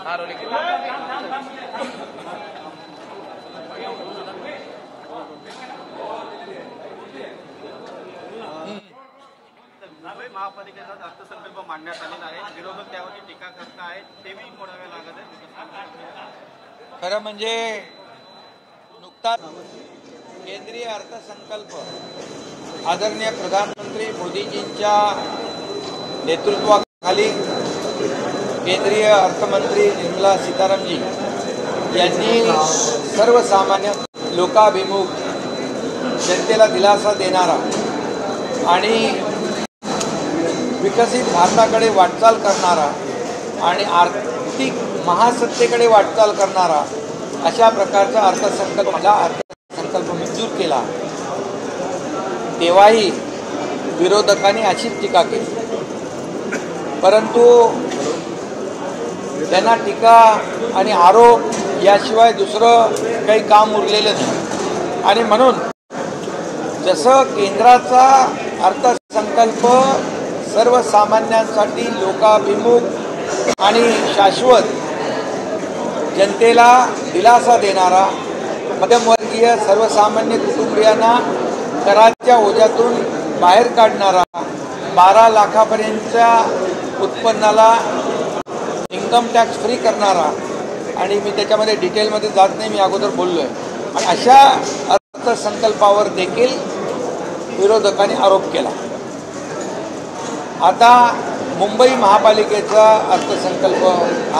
महापालिकेचा अर्थसंकल्प मांडण्यात आलेला आहे, विरोधक त्यावरती टीका करत आहेत, तेही मोडावे लागत आहे. खरं म्हणजे नुकताच केंद्रीय अर्थसंकल्प आदरणीय प्रधानमंत्री मोदीजींच्या नेतृत्वाखाली केंद्रीय अर्थमंत्री निर्मला सीतारामजी यांनी सर्वसामान्य लोकाभिमुख जनतेला दिलासा देणारा आणि विकसित भारताकडे वाटचाल करणारा आणि आर्थिक महासत्तेकडे वाटचाल करणारा अशा प्रकारचा अर्थसंकल्प मंजूर केला. तेव्हाही विरोधकांनी अशीच टीका केली, परंतु त्यांना टीका आणि आरोप याशिवाय दुसरं काही काम उरलेलं नाही. आणि म्हणून जसं केंद्राचा अर्थसंकल्प सर्वसामान्यांसाठी लोकाभिमुख आणि शाश्वत जनतेला दिलासा देणारा, मध्यमवर्गीय सर्वसामान्य कुटुंबियांना कराच्या ओझ्यातून बाहेर काढणारा, 12 लाखापर्यंतच्या उत्पन्नाला इन्कम टॅक्स फ्री करणारा, आणि मी त्याच्यामध्ये डिटेलमध्ये जात नाही, मी अगोदर बोललो आहे. आणि अशा अर्थसंकल्पावर देखील विरोधकांनी आरोप केला. आता मुंबई महापालिकेचा अर्थसंकल्प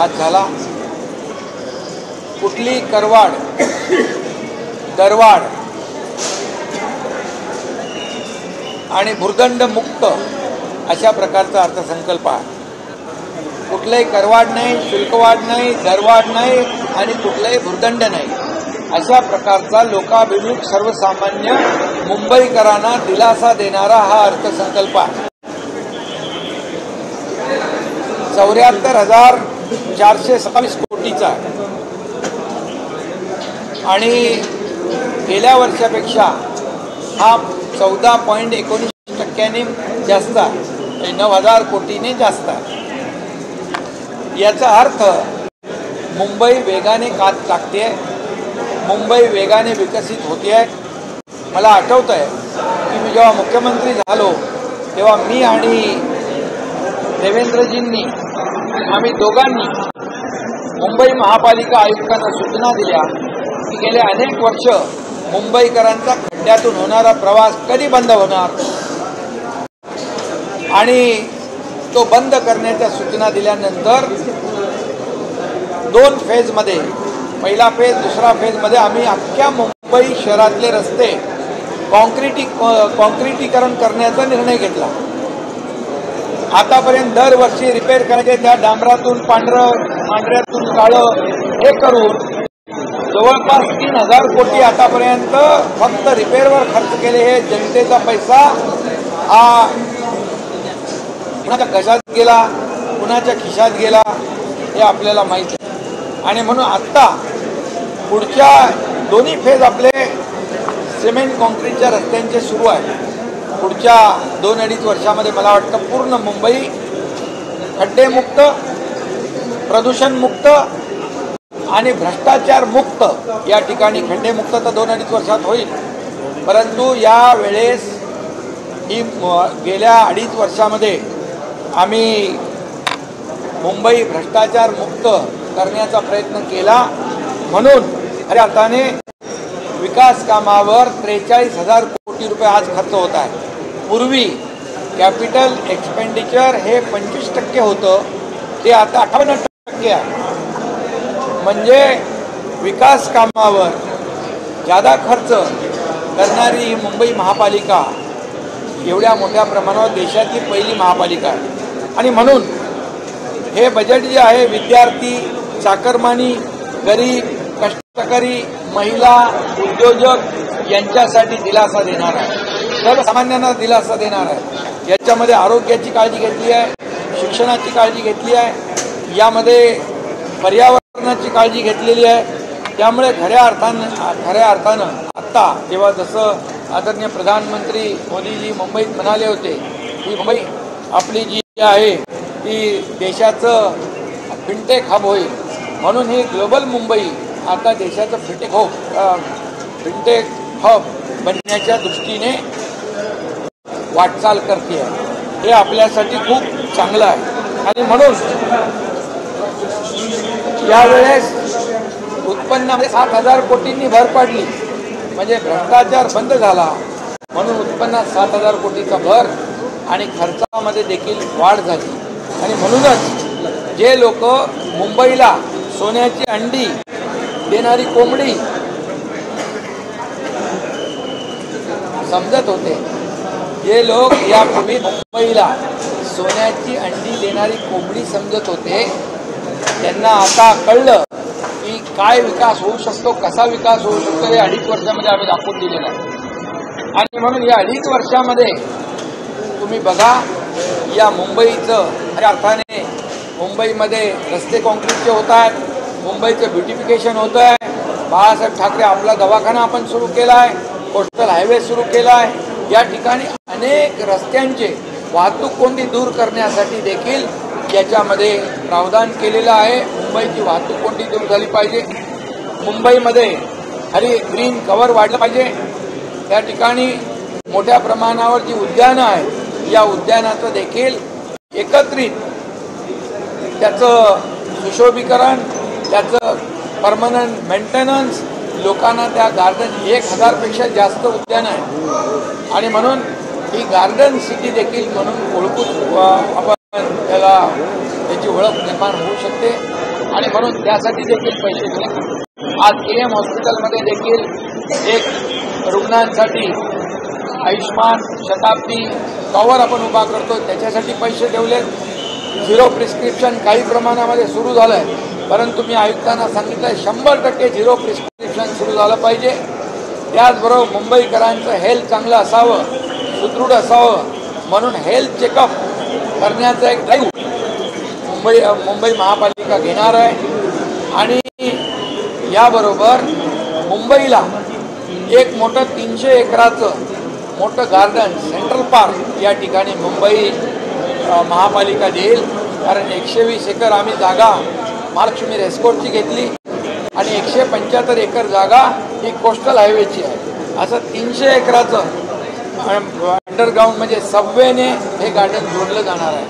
आज झाला. कुठली करवाढ, दरवाढ आणि भुर्दंड मुक्त अशा प्रकारचा अर्थसंकल्प आहे. कुठलाही करवाढ नाही, शुल्कवाढ नाही, दरवाढ नाही आणि कुठलाही भुर्दंड नाही अशा प्रकारचा लोकाभिमुख सर्वसामान्य मुंबईकरांना दिलासा देणारा हा अर्थसंकल्प आहे. 74,427 कोटीचा आहे आणि गेल्या वर्षापेक्षा हा 14.19% जास्त आहे, 9,000 कोटीने जास्त आहे. याचा अर्थ मुंबई वेगाने कात टाकते, मुंबई वेगाने विकसित होते आहे. मला आठवत आहे की मी जेव्हा मुख्यमंत्री झालो तेव्हा मी आणि देवेंद्रजींनी आम्ही दोघांनी मुंबई महापालिका आयुक्तांना सूचना दिल्या की गेले अनेक वर्ष मुंबईकरांचा खड्ड्यातून होणारा प्रवास कधी बंद होणार, आणि तो बंद करण्याच्या सूचना दिल्यानंतर 2 फेजमध्ये, पहिला फेज दुसरा फेजमध्ये आम्ही अख्ख्या मुंबई शहरातले रस्ते कॉन्क्रिटीकरण करण्याचा निर्णय घेतला. आतापर्यंत दरवर्षी रिपेअर करायचे त्या डांबरातून पांढऱ्यातून काळं हे करून जवळपास 3,000 कोटी आतापर्यंत फक्त रिपेअरवर खर्च केले. हे जनतेचा पैसा हा कुणाच्या घशात गेला, कुणाच्या खिशात गेला हे आपल्याला माहिती आहे. आणि म्हणून आत्ता पुढच्या दोन्ही फेज आपले सिमेंट कॉन्क्रीटच्या रस्त्यांचे सुरू आहे. पुढच्या 2-2.5 वर्षामध्ये मला वाटतं पूर्ण मुंबई खड्डेमुक्त, प्रदूषणमुक्त आणि भ्रष्टाचार मुक्त या ठिकाणी. खड्डेमुक्त तर 2-2.5 वर्षात होईल, परंतु या वेळेस ही गेल्या 2.5 वर्षामध्ये आम्ही मुंबई भ्रष्टाचार मुक्त करण्याचा प्रयत्न केला. म्हणून खऱ्या अर्थाने विकास कामावर 43,000 कोटी रुपये आज खर्च होत आहे. पूर्वी कॅपिटल एक्सपेंडिचर हे 25% होतं, ते आता 58% आहे. म्हणजे विकास कामावर जादा खर्च करणारी ही मुंबई महापालिका एवढ्या मोठ्या प्रमाणावर देशातली पहिली महापालिका आहे. आणि म्हणून हे बजेट जे आहे विद्यार्थी, चाकरमानी, गरीब, कष्टकरी, महिला, उद्योजक यांच्यासाठी दिलासा देणार आहे, सर्वसामान्यांना दिलासा देणार आहे. याच्यामध्ये आरोग्याची काळजी घेतली आहे, शिक्षणाची काळजी घेतली आहे, यामध्ये पर्यावरणाची काळजी घेतलेली आहे. त्यामुळे खऱ्या अर्थानं आत्ता जेव्हा जसं आदरणीय प्रधानमंत्री मोदीजी मुंबईत म्हणाले होते की मुंबई आपली जी आहे ती देशाचं फिनटेक हब होईल, म्हणून ही ग्लोबल मुंबई आता देशाचं फिनटेक हब बनण्याच्या दृष्टीने वाटचाल करते आहे. हे आपल्यासाठी खूप चांगलं आहे. आणि म्हणून यावेळेस उत्पन्नामध्ये 7,000 कोटींनी भर पाडली, म्हणजे भ्रष्टाचार बंद झाला म्हणून उत्पन्नात 7,000 कोटीचा भर आणि खर्चामध्ये देखील वाढ झाली. आणि म्हणूनच जे लोक मुंबईला सोन्याची अंडी देणारी कोंबडी समजत होते, जे लोक यापूर्वी मुंबईला सोन्याची अंडी देणारी कोंबडी समजत होते, त्यांना आता कळलं की काय विकास होऊ शकतो, कसा विकास होऊ शकतो. हे 2.5 वर्षामध्ये आम्ही दाखवून दिलेलं आहे. आणि म्हणून या 2.5 वर्षामध्ये तुम्ही बघा, या मुंबईचं खऱ्या अर्थाने मुंबईमध्ये रस्ते काँक्रीटचे होत आहेत, मुंबईचं ब्युटिफिकेशन होतं आहे. बाळासाहेब ठाकरे आपला दवाखाना आपण सुरू केला आहे, कोस्टल हायवे सुरू केला आहे. या ठिकाणी अनेक रस्त्यांचे वाहतूक कोंडी दूर करण्यासाठी देखील याच्यामध्ये प्रावधान केलेलं आहे. मुंबईची वाहतूक कोंडी दूर झाली पाहिजे, मुंबईमध्ये ग्रीन कव्हर वाढलं पाहिजे. त्या ठिकाणी मोठ्या प्रमाणावर जी उद्यानं आहेत, या उद्यानाचं देखील एकत्रित त्याचं सुशोभीकरण, त्याचं परमनंट मेंटेनन्स, लोकांना त्या गार्डन 1,000पेक्षा जास्त उद्यानं आहे. आणि म्हणून ही गार्डन सिटी देखील म्हणून ओळखून आपण त्याला त्याची ओळख निर्माण होऊ शकते. आणि म्हणून त्यासाठी देखील पैसे दिले. आज KM हॉस्पिटलमध्ये देखील एक रुग्णांसाठी आयुष्मान शताब्दी कव्हर आपण उभा करतो, त्याच्यासाठी पैसे ठेवलेत. 0 प्रिस्क्रिप्शन काही प्रमाणामध्ये सुरू झालं आहे, परंतु मी आयुक्तांना सांगितलं 100% 0 प्रिस्क्रिप्शन सुरू झालं पाहिजे. त्याचबरोबर मुंबईकरांचं हेल्थ चांगलं असावं, सुदृढ असावं म्हणून हेल्थ चेकअप करण्याचा एक ड्राईव्ह मुंबई महापालिका घेणार आहे. आणि याबरोबर मुंबईला एक मोठं 300 एकराचं मोठं गार्डन सेंट्रल पार्क या ठिकाणी मुंबई महापालिका देईल. कारण 120 एकर आम्ही जागा महालक्ष्मी रेस्कोर्टची घेतली आणि 175 एकर जागा ही कोस्टल हायवेची आहे. असं 300 एकराचं अंडरग्राऊंड म्हणजे सबवेने हे गार्डन जोडलं जाणार आहे.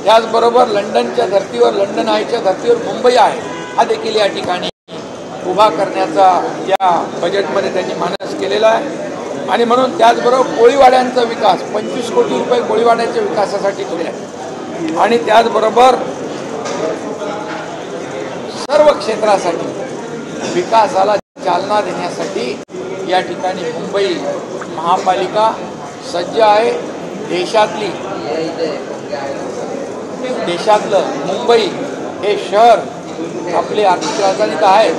त्याचबरोबर लंडनच्या धर्तीवर, लंडन आयच्या धर्तीवर मुंबई आहे, हा देखील या ठिकाणी उभा करण्याचा या बजेटमध्ये त्यांनी मानस केलेला आहे. आणि म्हणून त्याचबरोबर कोळीवाड्यांचा विकास 25 कोटी रुपये कोळीवाड्याच्या विकासासाठी दिले आहे. आणि त्याचबरोबर सर्व क्षेत्रासाठी विकासाला चालना देण्यासाठी या ठिकाणी मुंबई महापालिका सज्ज आहे. देशातलं मुंबई हे शहर आपली आर्थिक राजधानी तर आहे,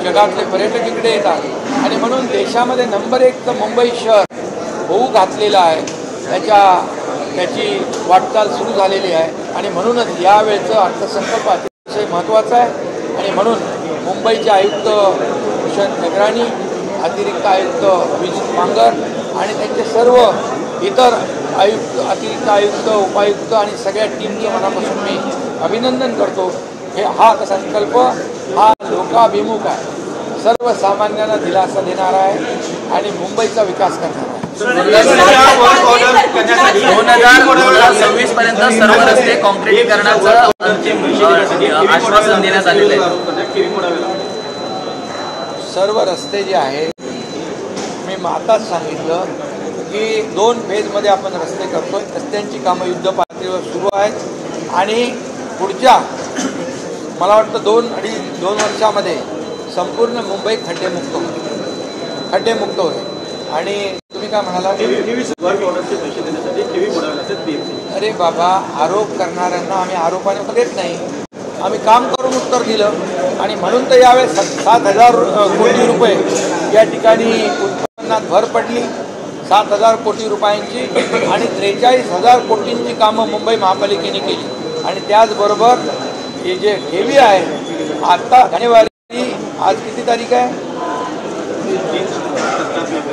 जगातले पर्यटक इकडे येतात. आणि म्हणून देशामध्ये नंबर 1 तर मुंबई शहर होऊ घातलेलं आहे. त्याची वाटचाल सुरू झालेली आहे. आणि म्हणूनच यावेळचं अर्थसंकल्प अतिशय महत्त्वाचा आहे. आणि म्हणून मुंबईचे आयुक्त भूषण गगराणी, अतिरिक्त आयुक्त विजित मांगर आणि त्यांचे सर्व इतर आयुक्त, अतिरिक्त आयुक्त, उपायुक्त आणि सगळ्या टीमचं मनापासून मी अभिनंदन करतो. हा अर्थसंकल्प हा लोकाभिमुख आहे, सर्वसामान्यांना दिलासा देणारा आहे आणि मुंबईचा विकास करणारा आहे. 2026 पर्यंत सर्व रस्ते काँक्रिटीकरणाचं अंतिम आश्वासन देण्यात आलेलं आहे. सर्व रस्ते जे आहेत, मी आताच सांगितलं की 2 फेजमध्ये आपण रस्ते करतोय. रस्त्यांची कामं युद्ध पातळीवर सुरू आहेत आणि पुढच्या मला वाटतं 2 वर्षामध्ये संपूर्ण मुंबई खड्डेमुक्त होईल. आणि तुम्ही काय म्हणाला? अरे बाबा, आरोप करणाऱ्यांना आम्ही आरोपाने देत नाही, आम्ही काम करून उत्तर दिलं. आणि म्हणून तर यावेळेस 7,000 कोटी रुपये या ठिकाणी उत्पन्नात भर पडली, 7,000 कोटी रुपयांची. आणि 43,000 कोटींची कामं मुंबई महापालिकेने केली. आणि त्याचबरोबर हे जे ठेवी आहे, आता जानेवारी, आज किती तारीख आहे?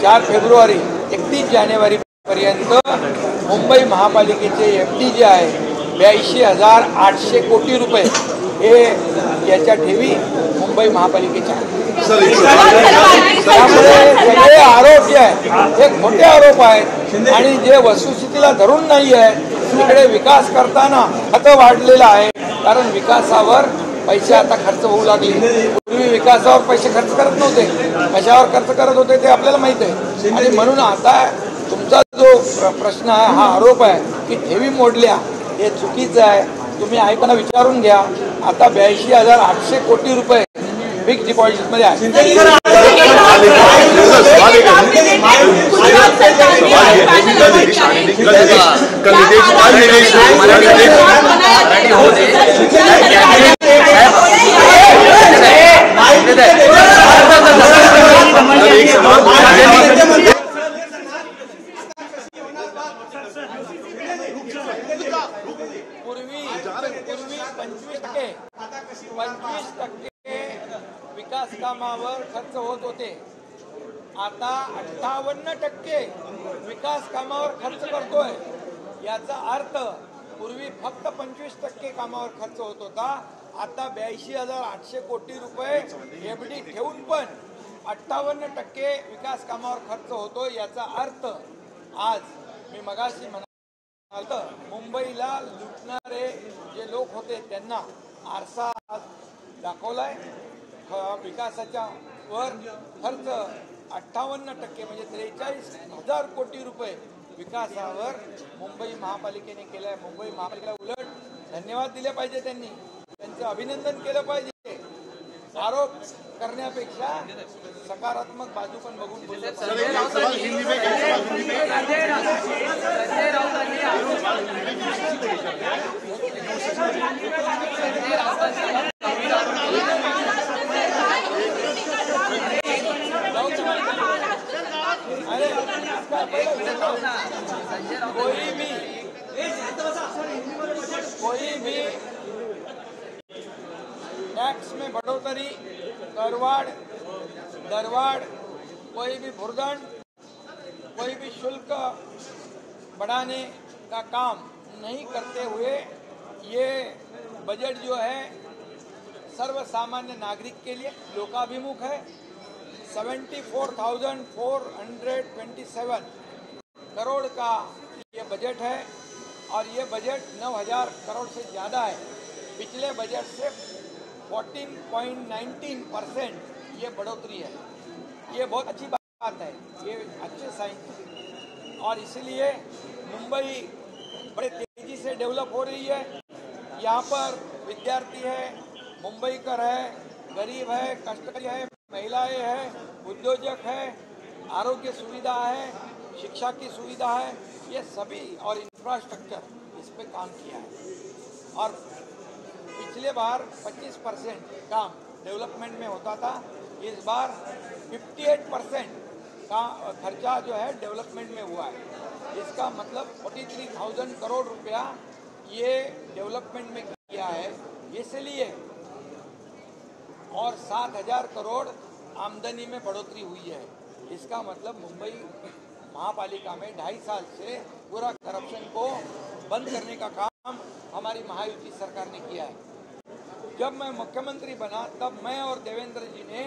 4 फेब्रुवारी 31 जानेवारीपर्यंत मुंबई महापालिकेचे FD जे आहे 82,800 कोटी रुपये हे याच्या ठेवी मुंबई महापालिकेच्या आहेत. त्यामुळे सगळे आरोप जे आहेत हे खोटे आरोप आहेत आणि जे वस्तुस्थितीला धरून नाही आहे. तिकडे विकास करताना खतं वाढलेलं आहे, कारण विकासावर पैसे आता खर्च होऊ लागले. पूर्वी विकासावर पैसे खर्च करत नव्हते, कशावर खर्च करत होते ते आपल्याला माहित आहे. आणि म्हणून आता तुमचा जो प्रश्न आहे, हा आरोप आहे की ठेवी मोडल्या, हे चुकीचं आहे. तुम्ही ऐकायला विचारून घ्या. आता 82,800 कोटी रुपये फिक्स डिपॉझिटमध्ये आहे. पूर्वी 25% विकास कामावर खर्च होत होते. आता 58% विकास कामावर खर्च करतोय. याचा अर्थ पूर्वी फक्त 25% कामावर खर्च होत होता. आता 82,800 कोटी रुपये एफडी ठेवून पण 58% विकास कामावर खर्च होतो. याचा अर्थ आज मी मगाशी म्हणालो, मुंबईला लुटणारे जे लोक होते त्यांना आरसा दाखवलाय. विकासाच्या वर खर्च 58% म्हणजे 43,000 कोटी रुपये विकासावर मुंबई महापालिकेने केलाय. मुंबई महापालिकेला उलट धन्यवाद दिले पाहिजे, त्यांनी त्यांचं अभिनंदन केलं पाहिजे. आरोप करण्यापेक्षा सकारात्मक बाजू पण बघून बोललं कोई भी टैक्स में बढ़ोतरी, दरवाड़, कोई भी भुर्दंड, कोई भी शुल्क बढ़ाने का काम नहीं करते हुए ये बजट जो है सर्वसामान्य नागरिक के लिए लोकाभिमुख है. 74,427 करोड़ का ये बजट है और ये बजट 9,000 करोड़ से ज़्यादा है. पिछले बजट से 14.19% ये बढ़ोतरी है. ये बहुत अच्छी बात है, ये अच्छे साइन है. और इसलिए मुंबई बड़े तेज़ी से डेवलप हो रही है. यहाँ पर विद्यार्थी है, मुंबईकर है, गरीब है, कष्टकरी है, महिलाएं हैं, उद्योजक है, आरोग्य सुविधा है, शिक्षा की सुविधा है, ये सभी और इंफ्रास्ट्रक्चर इस पे काम किया है. और पिछले बार 25% काम डेवलपमेंट में होता था, इस बार 58% का खर्चा जो है डेवलपमेंट में हुआ है. इसका मतलब 43,000 करोड़ रुपया ये डेवलपमेंट में किया है. इसलिए और 7,000 करोड़ आमदनी में बढ़ोतरी हुई है. इसका मतलब मुंबई महापालिका में 2.5 साल से पूरा करप्शन को बंद करने का काम हमारी महायुति सरकार ने किया है. जब मैं मुख्यमंत्री बना तब मैं और देवेंद्र जी ने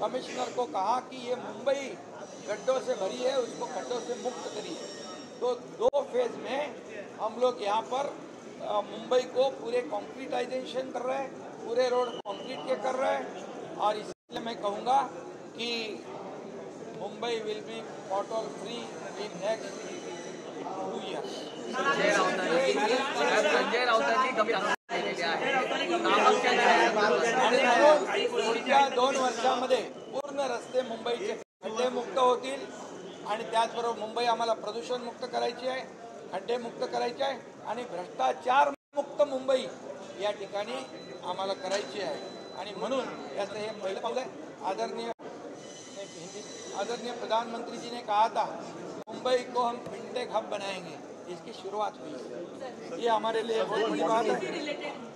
कमिश्नर को कहा कि ये मुंबई गड्ढों से भरी है, उसको गड्ढों से मुक्त करिए. तो 2 फेज में हम लोग यहाँ पर मुंबई को पूरे कॉन्क्रीटाइजेशन कर रहे हैं, पूरे रोड कंक्रीट के कर रहे हैं. और इसलिए मैं कहूँगा कि Mumbai will be pothole free in next 2 years. Sanjay राऊतांनी कमी पुढच्या 2 वर्षामध्ये पूर्ण रस्ते मुंबईचे खड्डेमुक्त होतील. आणि त्याचबरोबर मुंबई आम्हाला प्रदूषण मुक्त करायची आहे, खड्डेमुक्त करायचे आहे आणि भ्रष्टाचार मुक्त मुंबई या ठिकाणी आम्हाला करायची आहे. आणि म्हणून याचं हे पहिलं पाऊल आहे. आदरणीय प्रधानमंत्री जी ने कहा था मुंबई को हम फिनटेक हब बनाएंगे, इसकी शुरुआत हुई. ये हमारे लिए बहुत बड़ी बात है.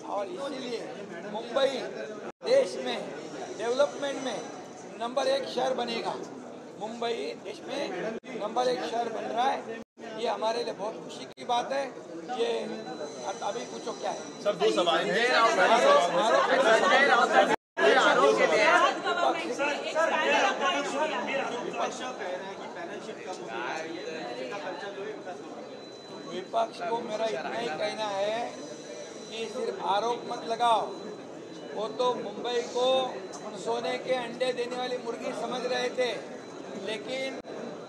और इसीलिए मुंबई देश में डेवलपमेंट में नंबर 1 शहर बनेगा. मुंबई देश में नंबर 1 शहर बन रहा है. ये हमारे लिए बहुत खुशी की बात है. ये अभी पूछो क्या है? सर दो सवाल हैं। संजय राउत आरोप के लिए विपक्ष कह रहा है कि पैनल शिफ्ट कम हो रही है, टीका खर्चा जो है विकास होगा। विपक्ष को मेरा इतना ही कहना है कि सिर्फ आरोप मत लगाओ। वो तो मुंबई को सोने के अंडे देने वाली मुर्गी समझ रहे थे, लेकिन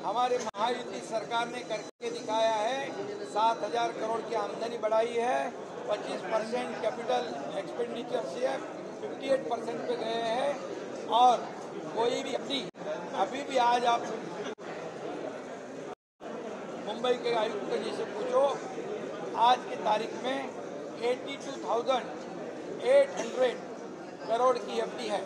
हमारे महायुति सरकार ने करके दिखाया है। 7,000 करोड़ की आमदनी बढ़ाई है, 25% कैपिटल एक्सपेंडिचर से 58% पे गए हैं। और कोई भी अभी भी आज आप मुंबई के आयुक्त जी से पूछो, आज की तारीख में 82,800 करोड़ की एफडी है।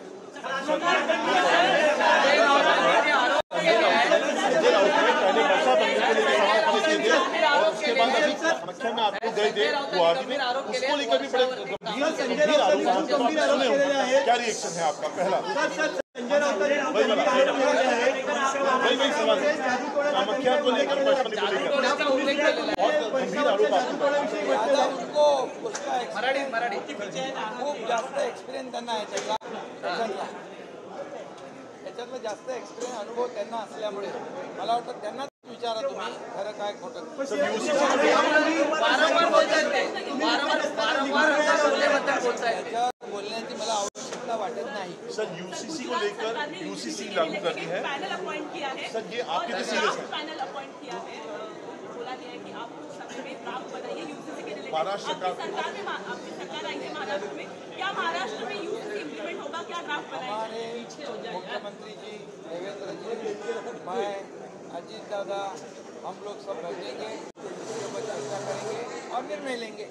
उसके बाद अभी समीक्षा में आपको गए थे गुवाहाटी में, उसको लेकर भी बड़े गंभीर आरोप सुने होंगे। क्या रिएक्शन है आपका? पहला वही सवाल कामाख्या को लेकर बहुत गंभीर आरोप उनको उसका खूप जास्त एक्सपिरियन्स त्यांना आहे त्याच्यातला जास्त एक्सपिरियन्स अनुभव त्यांना असल्यामुळे मला वाटतं त्यांनाच विचारा तुम्ही खरं काय खोटं। बोलण्याची मला आवश्यकता वाटत नाही। सर यूसीसी को लेकर यूसीसी लागू कर दी है, पैनल अपॉइंट किया है सर ये आपके लिए सीरियस है। पैनल अपॉइंट किया है, बोला गया है कि आप समय ड्राफ्ट बनाइए यूसीसी के लिए। महाराष्ट्र आपकी सरकार आई है महाराष्ट्र में, क्या महाराष्ट्र में यूसीसी इम्प्लीमेंट होगा? क्या ड्राफ्ट बनाएंगे? हमारे मुख्यमंत्री जी देवेंद्र जी, मैं, अजीत दादा, हम लोग सब बैठेंगे, उसके ऊपर चर्चा करेंगे और निर्णय लेंगे।